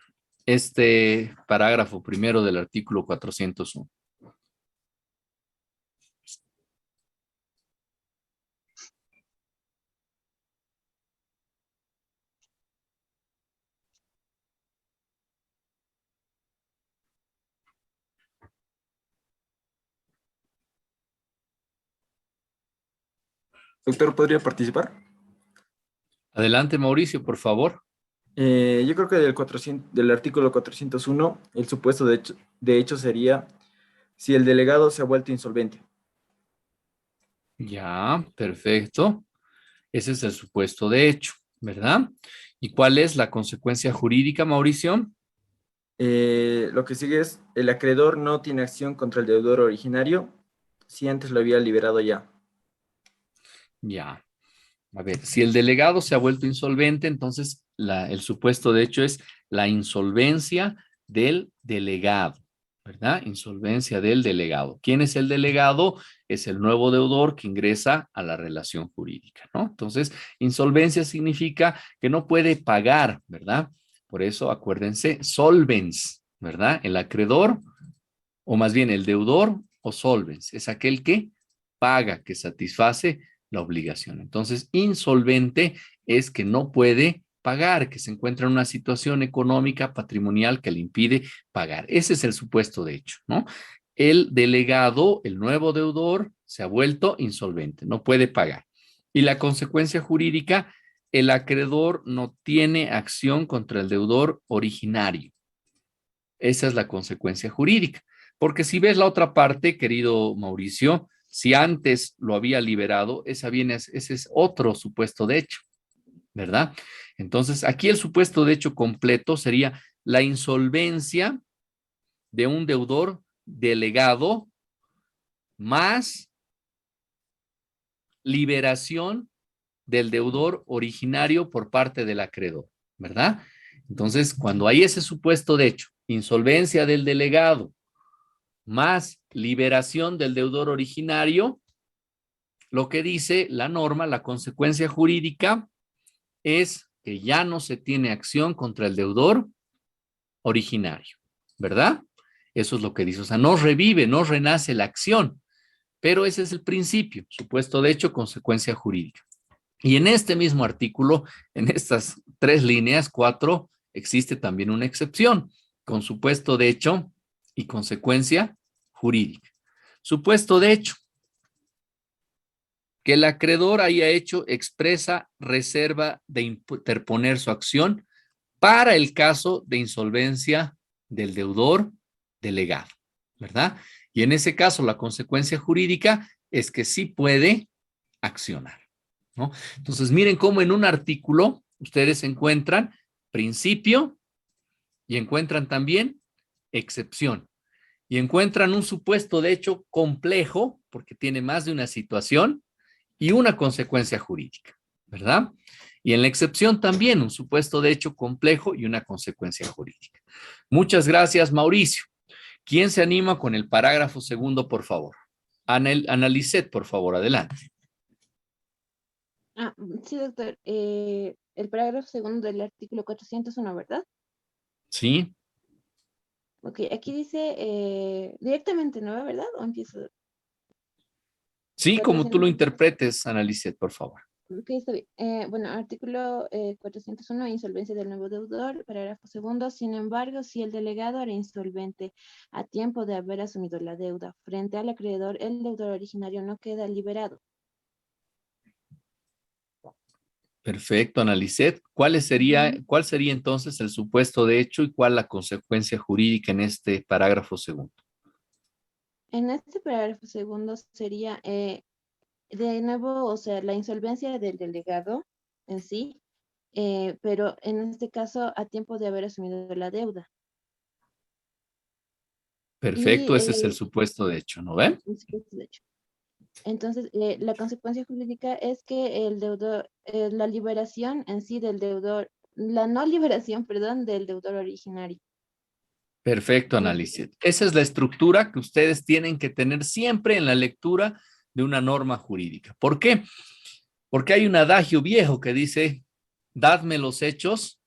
este parágrafo primero del artículo 401? Doctor, ¿podría participar? Adelante, Mauricio, por favor. Yo creo que del artículo 401, el supuesto de hecho sería si el delegado se ha vuelto insolvente. Ya, perfecto. Ese es el supuesto de hecho, ¿verdad? ¿Y cuál es la consecuencia jurídica, Mauricio? Lo que sigue es, el acreedor no tiene acción contra el deudor originario si antes lo había liberado ya. Ya. A ver, si el delegado se ha vuelto insolvente, entonces el supuesto de hecho es la insolvencia del delegado, ¿verdad? Insolvencia del delegado. ¿Quién es el delegado? Es el nuevo deudor que ingresa a la relación jurídica, ¿no? Entonces, insolvencia significa que no puede pagar, ¿verdad? Por eso, acuérdense, solvens, ¿verdad? El acreedor, o más bien el deudor o solvens, es aquel que paga, que satisface la obligación. Entonces, insolvente es que no puede pagar, que se encuentra en una situación económica, patrimonial que le impide pagar. Ese es el supuesto de hecho, ¿no? El delegado, el nuevo deudor, se ha vuelto insolvente, no puede pagar. Y la consecuencia jurídica, el acreedor no tiene acción contra el deudor originario. Esa es la consecuencia jurídica. Porque si ves la otra parte, querido Mauricio, si antes lo había liberado, ese es otro supuesto de hecho, ¿verdad? Entonces, aquí el supuesto de hecho completo sería la insolvencia de un deudor delegado más liberación del deudor originario por parte del acreedor, ¿verdad? Entonces, cuando hay ese supuesto de hecho, insolvencia del delegado más liberación del deudor originario, lo que dice la norma, la consecuencia jurídica, es que ya no se tiene acción contra el deudor originario, ¿verdad? Eso es lo que dice. O sea, no revive, no renace la acción, pero ese es el principio, supuesto de hecho, consecuencia jurídica. Y en este mismo artículo, en estas 3 líneas, 4, existe también una excepción, con supuesto de hecho y consecuencia jurídica. Supuesto de hecho, que el acreedor haya hecho expresa reserva de interponer su acción para el caso de insolvencia del deudor delegado, ¿verdad? Y en ese caso la consecuencia jurídica es que sí puede accionar, ¿no? Entonces miren cómo en un artículo ustedes encuentran principio y encuentran también excepción y encuentran un supuesto de hecho complejo porque tiene más de una situación y una consecuencia jurídica, ¿verdad? Y en la excepción también un supuesto de hecho complejo y una consecuencia jurídica. Muchas gracias, Mauricio. ¿Quién se anima con el parágrafo segundo, por favor? Analicet, por favor, adelante. Sí, doctor. El parágrafo segundo del artículo 401, ¿verdad? Sí, Ok, aquí dice directamente, ¿no? ¿Verdad? ¿O empiezo? sí, como tú lo 400. interpretes, Analicet, por favor. Ok, está bien. Bueno, artículo 401, insolvencia del nuevo deudor, parágrafo segundo. Sin embargo, si el delegado era insolvente a tiempo de haber asumido la deuda frente al acreedor, el deudor originario no queda liberado. Perfecto, Analicet. ¿Cuál sería entonces el supuesto de hecho y cuál la consecuencia jurídica en este parágrafo segundo? En este parágrafo segundo sería, de nuevo, o sea, la insolvencia del delegado en sí, pero en este caso a tiempo de haber asumido la deuda. Y Perfecto, ese es el supuesto de hecho, ¿no ven? de hecho. Entonces, la consecuencia jurídica es que el deudor, la liberación en sí del deudor, la no liberación, perdón, del deudor originario. Perfecto, Analicet. Esa es la estructura que ustedes tienen que tener siempre en la lectura de una norma jurídica. ¿Por qué? Porque hay un adagio viejo que dice, dadme los hechos,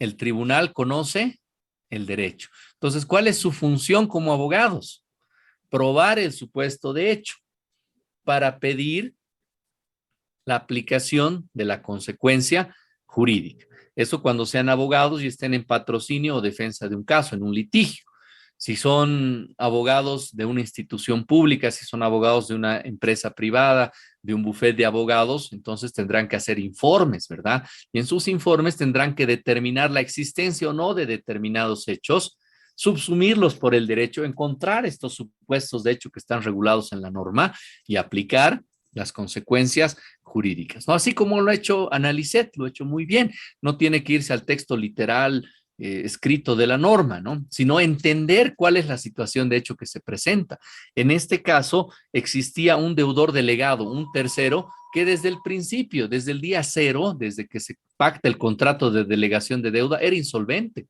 el tribunal conoce el derecho. Entonces, ¿cuál es su función como abogados? Probar el supuesto de hecho para pedir la aplicación de la consecuencia jurídica. Eso cuando sean abogados y estén en patrocinio o defensa de un caso, en un litigio. Si son abogados de una institución pública, si son abogados de una empresa privada, de un bufete de abogados, entonces tendrán que hacer informes, ¿verdad? Y en sus informes tendrán que determinar la existencia o no de determinados hechos, subsumirlos por el derecho, encontrar estos supuestos de hecho que están regulados en la norma y aplicar las consecuencias jurídicas, ¿no? Así como lo ha hecho Analicet, lo ha hecho muy bien, no tiene que irse al texto literal escrito de la norma, ¿no? Sino entender cuál es la situación de hecho que se presenta. En este caso, existía un deudor delegado, un tercero, que desde el principio, desde el día cero, desde que se pacta el contrato de delegación de deuda, era insolvente.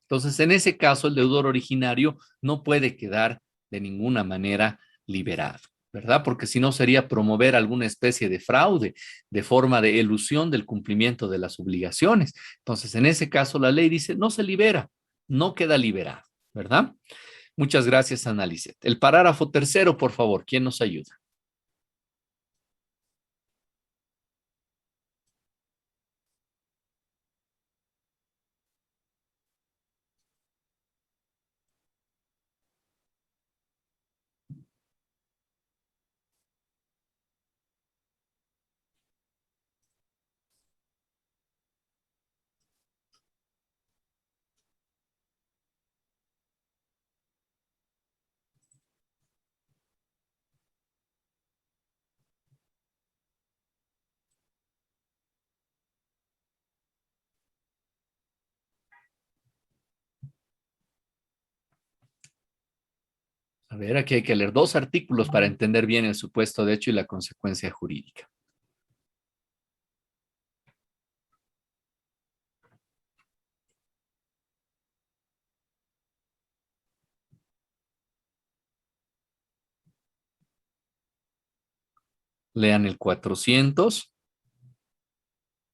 Entonces, en ese caso, el deudor originario no puede quedar de ninguna manera liberado, ¿verdad? Porque si no sería promover alguna especie de fraude, de forma de elusión del cumplimiento de las obligaciones. Entonces, en ese caso, la ley dice, no se libera, no queda liberado, ¿verdad? Muchas gracias, Analicet. El parágrafo tercero, por favor, ¿quién nos ayuda? A ver, aquí hay que leer dos artículos para entender bien el supuesto de hecho y la consecuencia jurídica. Lean el 400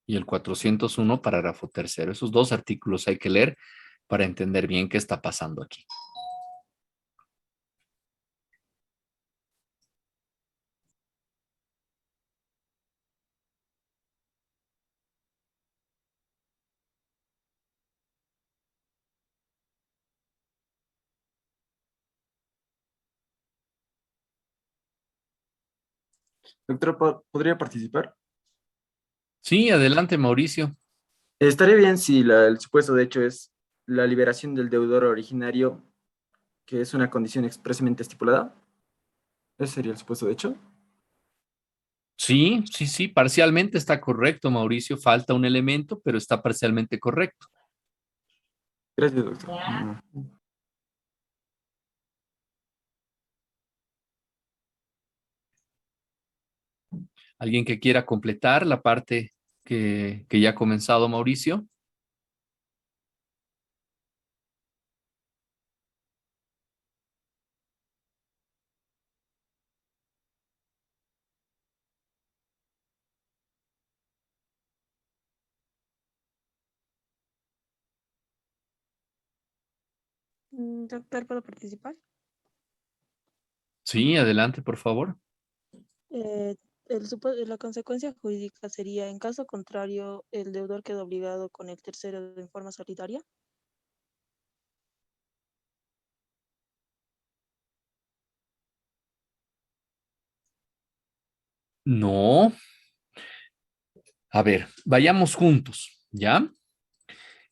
y el 401, parágrafo tercero. Esos dos artículos hay que leer para entender bien qué está pasando aquí. Doctor, ¿podría participar? Sí, adelante, Mauricio. Estaría bien si el supuesto de hecho es la liberación del deudor originario, que es una condición expresamente estipulada. Ese sería el supuesto de hecho. Sí, sí, sí, parcialmente está correcto, Mauricio. Falta un elemento, pero está parcialmente correcto. Gracias, doctor. ¿Alguien que quiera completar la parte que ya ha comenzado Mauricio. Doctor, ¿puedo participar? Sí, adelante, por favor. Eh, la consecuencia jurídica sería, en caso contrario, el deudor queda obligado con el tercero en forma solidaria. No. A ver, vayamos juntos, ¿ya?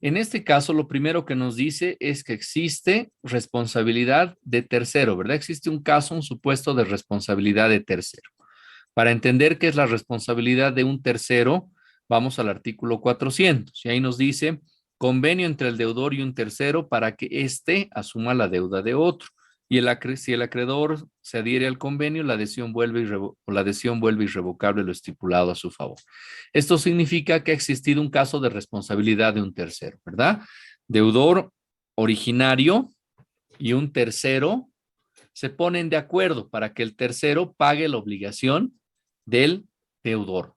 En este caso, lo primero que nos dice es que existe responsabilidad de tercero, ¿verdad? Existe un caso, un supuesto de responsabilidad de tercero. Para entender qué es la responsabilidad de un tercero, vamos al artículo 400 y ahí nos dice convenio entre el deudor y un tercero para que éste asuma la deuda de otro. Y si el acreedor se adhiere al convenio, la adhesión vuelve irrevocable lo estipulado a su favor. Esto significa que ha existido un caso de responsabilidad de un tercero, ¿verdad? Deudor originario y un tercero se ponen de acuerdo para que el tercero pague la obligación del deudor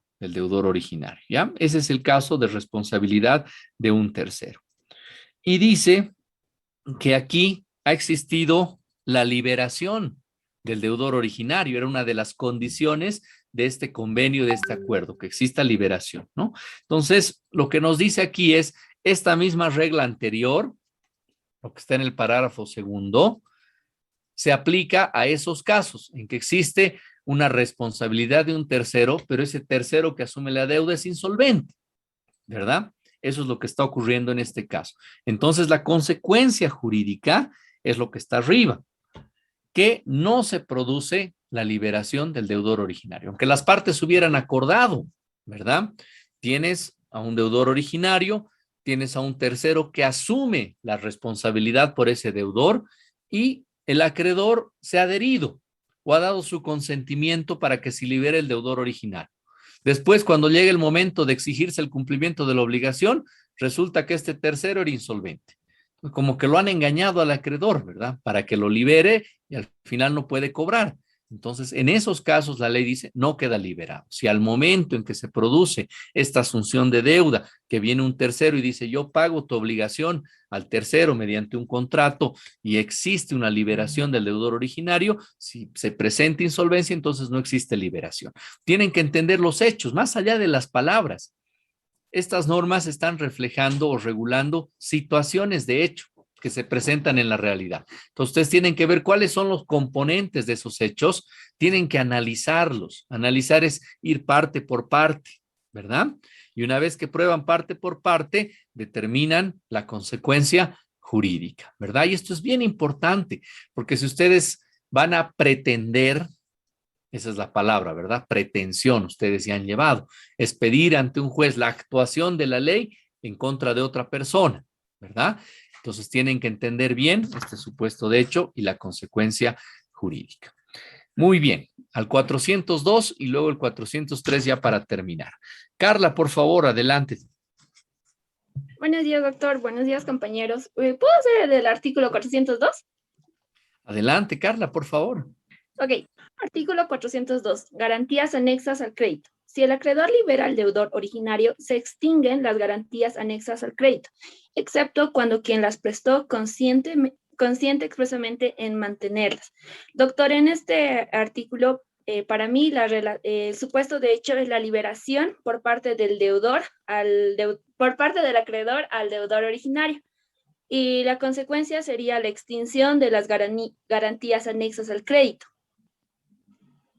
originario, ¿ya? Ese es el caso de responsabilidad de un tercero. Y dice que aquí ha existido la liberación del deudor originario, era una de las condiciones de este convenio, de este acuerdo, que exista liberación, ¿no? Entonces, lo que nos dice aquí es esta misma regla anterior, lo que está en el parágrafo segundo, se aplica a esos casos en que existe una responsabilidad de un tercero, pero ese tercero que asume la deuda es insolvente, ¿verdad? Eso es lo que está ocurriendo en este caso. Entonces, la consecuencia jurídica es lo que está arriba, que no se produce la liberación del deudor originario. Aunque las partes hubieran acordado, ¿verdad? Tienes a un deudor originario, tienes a un tercero que asume la responsabilidad por ese deudor y el acreedor se ha adherido o ha dado su consentimiento para que se libere el deudor originario. Después, cuando llegue el momento de exigirse el cumplimiento de la obligación, resulta que este tercero era insolvente. Como que lo han engañado al acreedor, ¿verdad? Para que lo libere y al final no puede cobrar. Entonces, en esos casos, la ley dice, no queda liberado. Si al momento en que se produce esta asunción de deuda, que viene un tercero y dice, yo pago tu obligación al tercero mediante un contrato y existe una liberación del deudor originario, si se presenta insolvencia, entonces no existe liberación. Tienen que entender los hechos, más allá de las palabras. Estas normas están reflejando o regulando situaciones de hecho que se presentan en la realidad. Entonces, ustedes tienen que ver cuáles son los componentes de esos hechos, tienen que analizarlos. Analizar es ir parte por parte, ¿verdad? Y una vez que prueban parte por parte, determinan la consecuencia jurídica, ¿verdad? Y esto es bien importante, porque si ustedes van a pretender, esa es la palabra, ¿verdad? Pretensión, ustedes ya han llevado. Es pedir ante un juez la actuación de la ley en contra de otra persona, ¿verdad? Entonces tienen que entender bien este supuesto de hecho y la consecuencia jurídica. Muy bien, al 402 y luego el 403 ya para terminar. Carla, por favor, adelante. Buenos días, doctor. Buenos días, compañeros. ¿Puedo hacer del artículo 402? Adelante, Carla, por favor. Ok, artículo 402. Garantías anexas al crédito. Si el acreedor libera al deudor originario, se extinguen las garantías anexas al crédito, excepto cuando quien las prestó consiente expresamente en mantenerlas. Doctor, en este artículo, para mí, el supuesto de hecho es la liberación por parte del deudor por parte del acreedor al deudor originario. Y la consecuencia sería la extinción de las garantías anexas al crédito.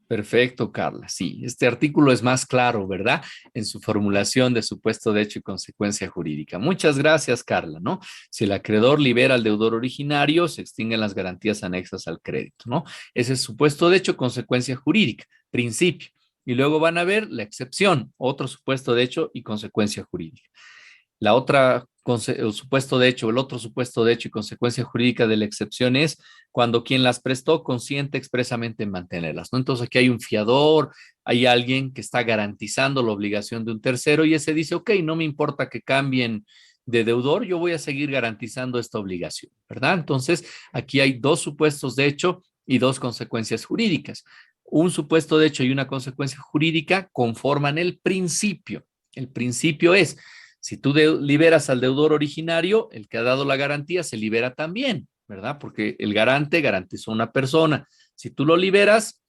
Perfecto, Carla. Sí, este artículo es más claro, ¿verdad? En su formulación de supuesto de hecho y consecuencia jurídica. Muchas gracias, Carla, ¿no? Si el acreedor libera al deudor originario, se extinguen las garantías anexas al crédito, ¿no? Ese es supuesto de hecho, consecuencia jurídica, principio. Y luego van a ver la excepción, otro supuesto de hecho y consecuencia jurídica. La otra el supuesto de hecho, el otro supuesto de hecho y consecuencia jurídica de la excepción es cuando quien las prestó consiente expresamente en mantenerlas, ¿no? Entonces aquí hay un fiador, hay alguien que está garantizando la obligación de un tercero y ese dice, ok, no me importa que cambien de deudor, yo voy a seguir garantizando esta obligación, ¿verdad? Entonces aquí hay dos supuestos de hecho y dos consecuencias jurídicas. Un supuesto de hecho y una consecuencia jurídica conforman el principio. El principio es, si tú liberas al deudor originario, el que ha dado la garantía se libera también, ¿verdad? Porque el garante garantizó a una persona. Si tú lo liberas,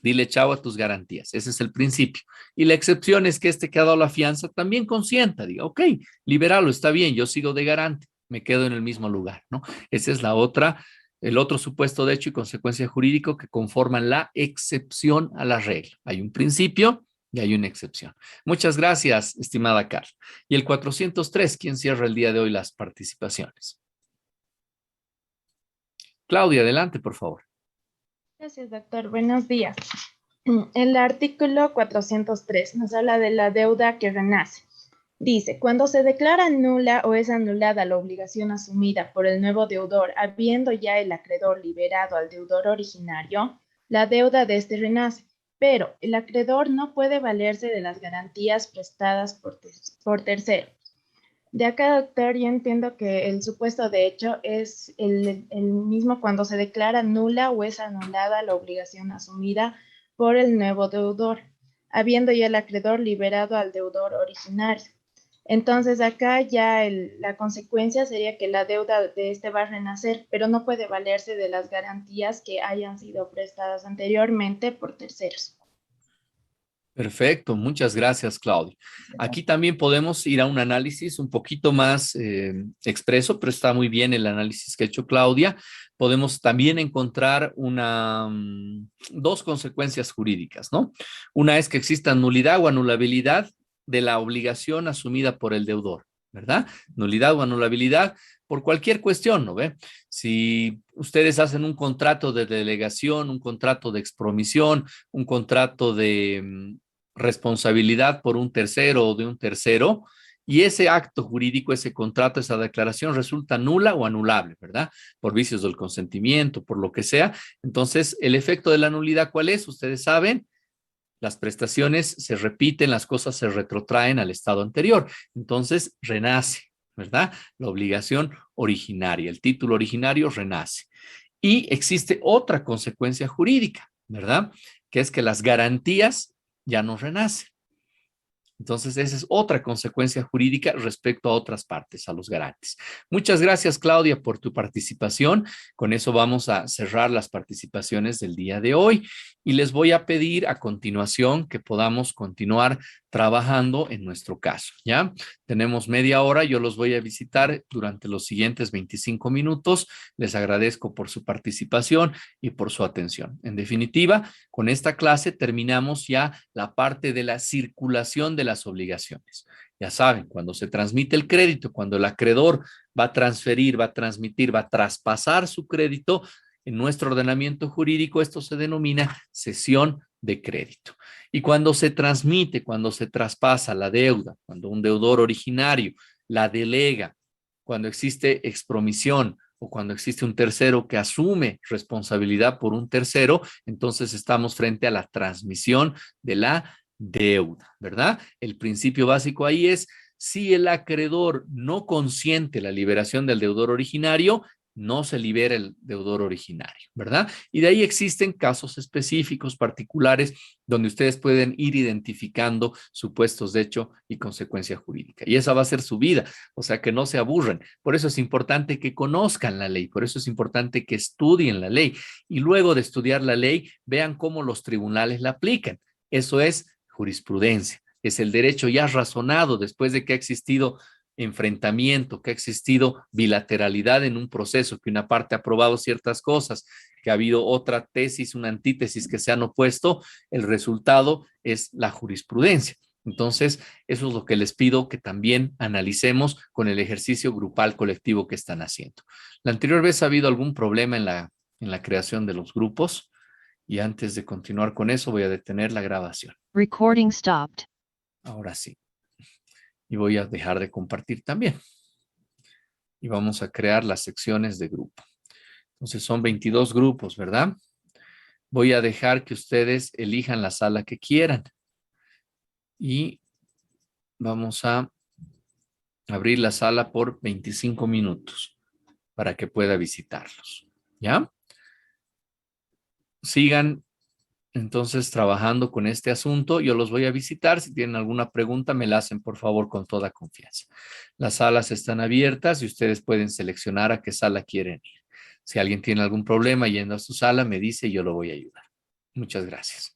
dile chao a tus garantías. Ese es el principio. Y la excepción es que este que ha dado la fianza también consienta, diga, ok, liberalo, está bien, yo sigo de garante, me quedo en el mismo lugar, ¿no? Esa es el otro supuesto de hecho y consecuencia jurídico que conforman la excepción a la regla. Hay un principio y hay una excepción. Muchas gracias, estimada Carla. Y el 403, ¿quién cierra el día de hoy las participaciones? Claudia, adelante, por favor. Gracias, doctor. Buenos días. El artículo 403 nos habla de la deuda que renace. Dice, cuando se declara nula o es anulada la obligación asumida por el nuevo deudor, habiendo ya el acreedor liberado al deudor originario, la deuda de este renace, pero el acreedor no puede valerse de las garantías prestadas por terceros. De acá, doctor, yo entiendo que el supuesto de hecho es el mismo cuando se declara nula o es anulada la obligación asumida por el nuevo deudor, habiendo ya el acreedor liberado al deudor originario. Entonces, acá ya la consecuencia sería que la deuda de este va a renacer, pero no puede valerse de las garantías que hayan sido prestadas anteriormente por terceros. Perfecto, muchas gracias, Claudia. Aquí también podemos ir a un análisis un poquito más expreso, pero está muy bien el análisis que ha hecho Claudia. Podemos también encontrar dos consecuencias jurídicas, ¿no? Una es que exista nulidad o anulabilidad de la obligación asumida por el deudor, ¿verdad? Nulidad o anulabilidad por cualquier cuestión, ¿no ve? Si ustedes hacen un contrato de delegación, un contrato de expromisión, un contrato de responsabilidad por un tercero o de un tercero, y ese acto jurídico, ese contrato, esa declaración resulta nula o anulable, ¿verdad? Por vicios del consentimiento, por lo que sea. Entonces, el efecto de la nulidad, ¿cuál es? Ustedes saben, las prestaciones se repiten, las cosas se retrotraen al estado anterior. Entonces, renace, ¿verdad? La obligación originaria, el título originario renace. Y existe otra consecuencia jurídica, ¿verdad? Que es que las garantías ya no renacen. Entonces, esa es otra consecuencia jurídica respecto a otras partes, a los garantes. Muchas gracias, Claudia, por tu participación. Con eso vamos a cerrar las participaciones del día de hoy y les voy a pedir a continuación que podamos continuar trabajando en nuestro caso, ¿ya? Tenemos media hora, yo los voy a visitar durante los siguientes 25 minutos. Les agradezco por su participación y por su atención. En definitiva, con esta clase terminamos ya la parte de la circulación de las obligaciones. Ya saben, cuando se transmite el crédito, cuando el acreedor va a transferir, va a transmitir, va a traspasar su crédito, en nuestro ordenamiento jurídico esto se denomina cesión de crédito. Y cuando se transmite, cuando se traspasa la deuda, cuando un deudor originario la delega, cuando existe expromisión o cuando existe un tercero que asume responsabilidad por un tercero, entonces estamos frente a la transmisión de la deuda, ¿verdad? El principio básico ahí es, si el acreedor no consiente la liberación del deudor originario, no se libera el deudor originario, ¿verdad? Y de ahí existen casos específicos, particulares, donde ustedes pueden ir identificando supuestos de hecho y consecuencia jurídica. Y esa va a ser su vida, o sea que no se aburren. Por eso es importante que conozcan la ley, por eso es importante que estudien la ley y luego de estudiar la ley, vean cómo los tribunales la aplican. Eso es jurisprudencia, es el derecho ya razonado después de que ha existido enfrentamiento, que ha existido bilateralidad en un proceso, que una parte ha aprobado ciertas cosas, que ha habido otra tesis, una antítesis que se han opuesto, el resultado es la jurisprudencia. Entonces, eso es lo que les pido que también analicemos con el ejercicio grupal colectivo que están haciendo. La anterior vez ha habido algún problema en la creación de los grupos y antes de continuar con eso voy a detener la grabación. Recording stopped. Ahora sí. Y voy a dejar de compartir también. y vamos a crear las secciones de grupo. Entonces son 22 grupos, ¿verdad? Voy a dejar que ustedes elijan la sala que quieran y vamos a abrir la sala por 25 minutos para que pueda visitarlos. ¿Ya? Sigan entonces trabajando con este asunto. Yo los voy a visitar. Si tienen alguna pregunta, me la hacen por favor con toda confianza. Las salas están abiertas y ustedes pueden seleccionar a qué sala quieren ir. Si alguien tiene algún problema yendo a su sala, me dice y yo lo voy a ayudar. Muchas gracias.